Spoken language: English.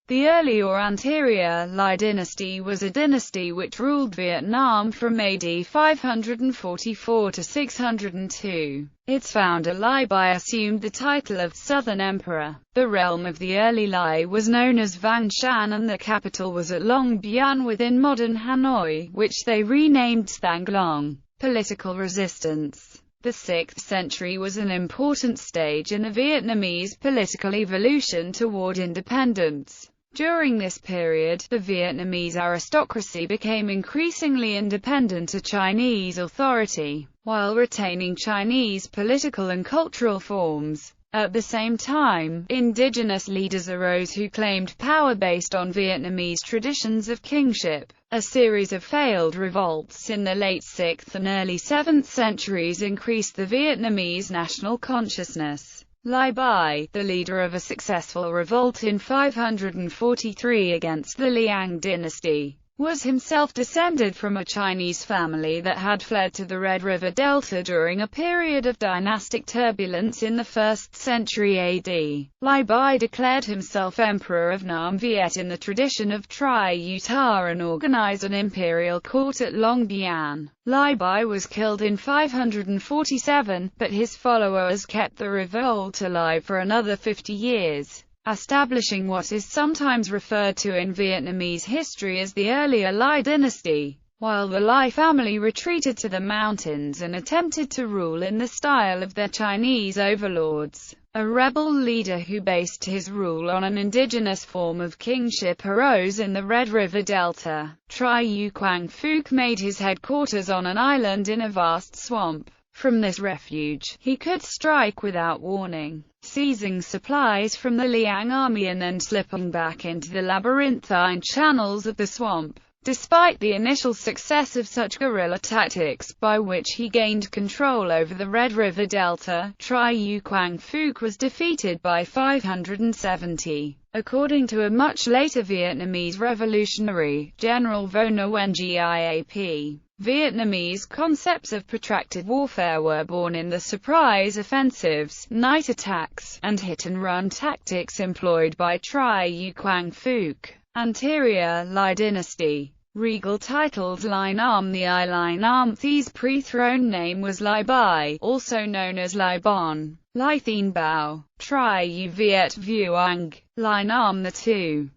The early or Anterior Lý Dynasty was a dynasty which ruled Vietnam from AD 544 to 602. Its founder Lý Bai assumed the title of Southern Emperor. The realm of the early Lý was known as Vang Shan and the capital was at Long Bien within modern Hanoi, which they renamed Thang Long. Political resistance. The 6th century was an important stage in the Vietnamese political evolution toward independence. During this period, the Vietnamese aristocracy became increasingly independent of Chinese authority, while retaining Chinese political and cultural forms. At the same time, indigenous leaders arose who claimed power based on Vietnamese traditions of kingship. A series of failed revolts in the late 6th and early 7th centuries increased the Vietnamese national consciousness. Lý Bai, the leader of a successful revolt in 543 against the Liang dynasty, was himself descended from a Chinese family that had fled to the Red River Delta during a period of dynastic turbulence in the 1st century AD. Lý Bai declared himself Emperor of Nam Viet in the tradition of Tri Utah and organized an imperial court at Long Bien. Lý Bai was killed in 547, but his followers kept the revolt alive for another 50 years. Establishing what is sometimes referred to in Vietnamese history as the earlier Lý dynasty, while the Lý family retreated to the mountains and attempted to rule in the style of their Chinese overlords. A rebel leader who based his rule on an indigenous form of kingship arose in the Red River Delta. Trieu Quang Phuc made his headquarters on an island in a vast swamp. From this refuge, he could strike without warning, seizing supplies from the Liang army and then slipping back into the labyrinthine channels of the swamp. Despite the initial success of such guerrilla tactics, by which he gained control over the Red River Delta, Trieu Quang Phuc was defeated by 570. According to a much later Vietnamese revolutionary, General Vo Nguyen Giap, Vietnamese concepts of protracted warfare were born in the surprise offensives, night attacks, and hit-and-run tactics employed by Trieu Quang Phuc. Anterior Lý Dynasty. Regal titles Lý Nam the I Lý Nam Thi's pre-throne name was Lý Bai, also known as Lý Bon, Lý Thien Bao, Trieu Viet Vuong, Lý Nam II.